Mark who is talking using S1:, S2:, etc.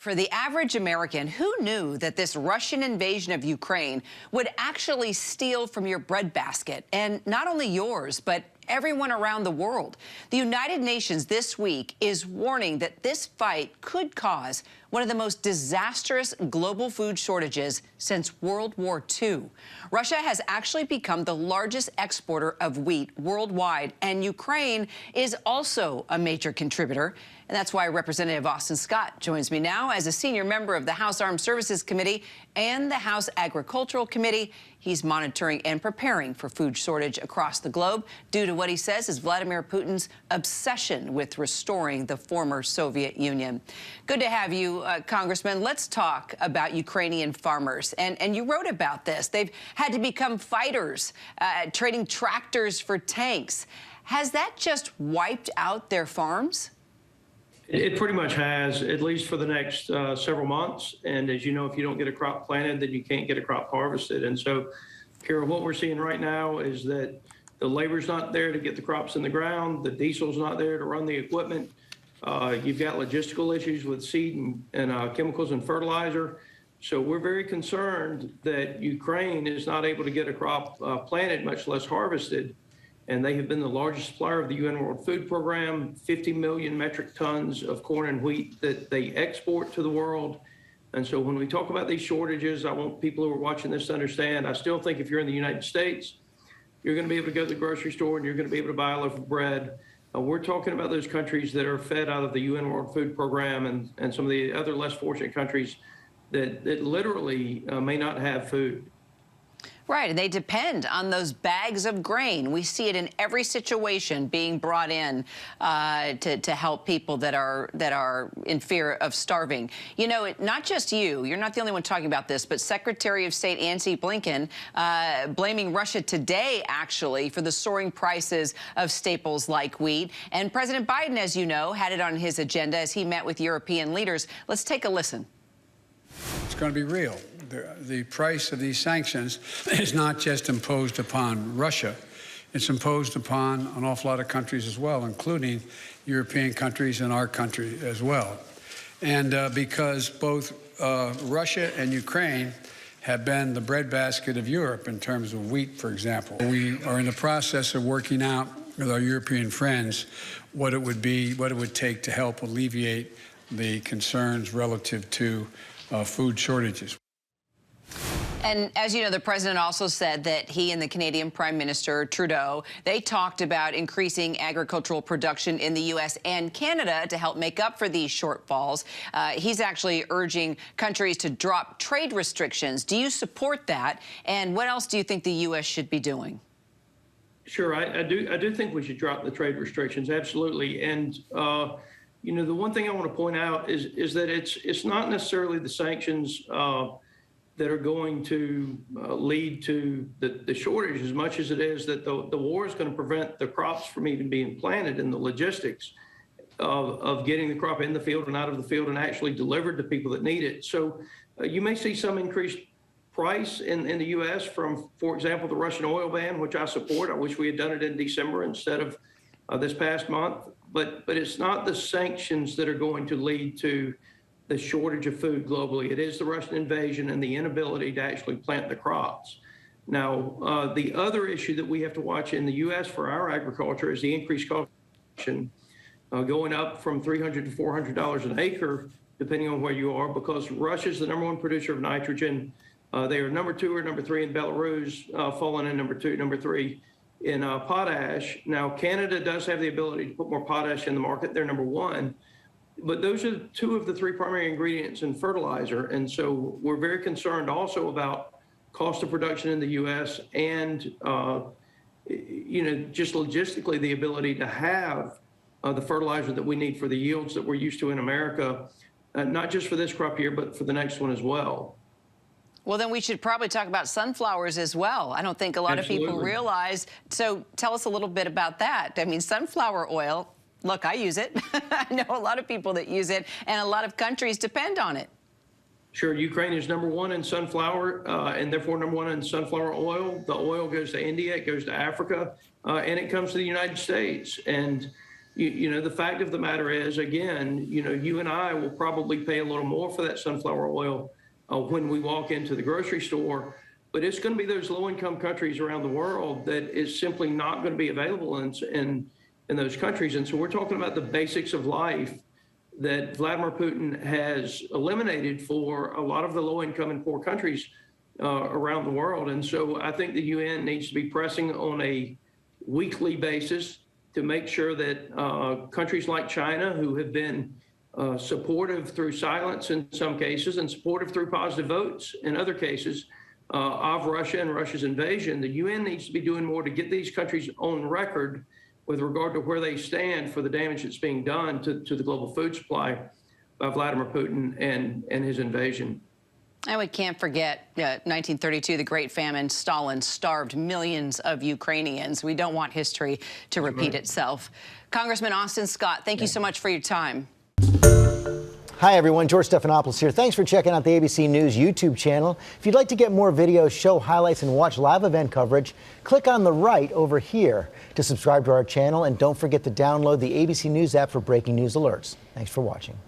S1: For the average American, who knew that this Russian invasion of Ukraine would actually steal from your breadbasket? And not only yours, but everyone around the world. The United Nations this week is warning that this fight could cause one of the most disastrous global food shortages since World War II. Russia has actually become the largest exporter of wheat worldwide, and Ukraine is also a major contributor. And that's why Representative Austin Scott joins me now as a senior member of the House Armed Services Committee and the House Agricultural Committee. He's monitoring and preparing for food shortage across the globe due to what he says is Vladimir Putin's obsession with restoring the former Soviet Union. Good to have you, Congressman. Let's talk about Ukrainian farmers. And you wrote about this. They've had to become fighters, trading tractors for tanks. Has that just wiped out their farms?
S2: It pretty much has, at least for the next several months. And as you know, if you don't get a crop planted, then you can't get a crop harvested. And so, Kara, what we're seeing right now is that the labor's not there to get the crops in the ground. The diesel's not there to run the equipment. You've got logistical issues with seed and chemicals and fertilizer. So we're very concerned that Ukraine is not able to get a crop planted, much less harvested. And they have been the largest supplier of the UN World Food Program, 50 million metric tons of corn and wheat that they export to the world. And so when we talk about these shortages, I want people who are watching this to understand, I still think if you're in the United States, you're going to be able to go to the grocery store and you're going to be able to buy a loaf of bread. We're talking about those countries that are fed out of the UN World Food Program and some of the other less fortunate countries that literally may not have food.
S1: Right, and they depend on those bags of grain. We see it in every situation being brought in to help people that are in fear of starving. You know, not just you're not the only one talking about this, but Secretary of State Antony Blinken blaming Russia today, actually, for the soaring prices of staples like wheat. And President Biden, as you know, had it on his agenda as he met with European leaders. Let's take a listen.
S3: It's going to be real. The price of these sanctions is not just imposed upon Russia. It's imposed upon an awful lot of countries as well, including European countries and our country as well. And because both Russia and Ukraine have been the breadbasket of Europe in terms of wheat, for example. We are in the process of working out with our European friends what it would take to help alleviate the concerns relative to food shortages.
S1: And as you know, the president also said that he and the Canadian Prime Minister Trudeau, they talked about increasing agricultural production in the U.S. and Canada to help make up for these shortfalls. He's actually urging countries to drop trade restrictions. Do you support that? And what else do you think the U.S. should be doing?
S2: Sure, I do think we should drop the trade restrictions, absolutely. And you know, the one thing I want to point out is that it's not necessarily the sanctions that are going to lead to the shortage as much as it is that the war is going to prevent the crops from even being planted, and the logistics of getting the crop in the field and out of the field and actually delivered to people that need it. So you may see some increased price in the U.S. from, for example, the Russian oil ban, which I support. I wish we had done it in December instead of this past month. But it's not the sanctions that are going to lead to the shortage of food globally. It is the Russian invasion and the inability to actually plant the crops. Now, the other issue that we have to watch in the U.S. for our agriculture is the increased cost of production, going up from $300 to $400 an acre, depending on where you are, because Russia's the #1 producer of nitrogen. They are number 2 or number 3 in Belarus, falling in number 2, number 3 in potash. Now, Canada does have the ability to put more potash in the market. They're number 1. But those are 2 of the 3 primary ingredients in fertilizer. And so we're very concerned also about cost of production in the U.S. and, you know, just logistically the ability to have the fertilizer that we need for the yields that we're used to in America, not just for this crop year, but for the next one as well.
S1: Well, then we should probably talk about sunflowers as well. I don't think a lot of people realize. So tell us a little bit about that. I mean, sunflower oil, look, I use it. I know a lot of people that use it, and a lot of countries depend on it.
S2: Sure, Ukraine is number 1 in sunflower, and therefore number 1 in sunflower oil. The oil goes to India, it goes to Africa, and it comes to the United States. And the fact of the matter is, again, you and I will probably pay a little more for that sunflower oil when we walk into the grocery store, but it's going to be those low-income countries around the world that is simply not going to be available in those countries. And so we're talking about the basics of life that Vladimir Putin has eliminated for a lot of the low-income and poor countries around the world. And so I think the UN needs to be pressing on a weekly basis to make sure that countries like China, who have been supportive through silence in some cases and supportive through positive votes in other cases of Russia and Russia's invasion, the UN needs to be doing more to get these countries on record with regard to where they stand for the damage that's being done to the global food supply by Vladimir Putin and his invasion.
S1: And we can't forget 1932, the Great Famine. Stalin starved millions of Ukrainians. We don't want history to repeat itself. Congressman Austin Scott, thank you so much for your time.
S4: Hi, everyone. George Stephanopoulos here. Thanks for checking out the ABC News YouTube channel. If you'd like to get more videos, show highlights, and watch live event coverage, click on the right over here to subscribe to our channel. And don't forget to download the ABC News app for breaking news alerts. Thanks for watching.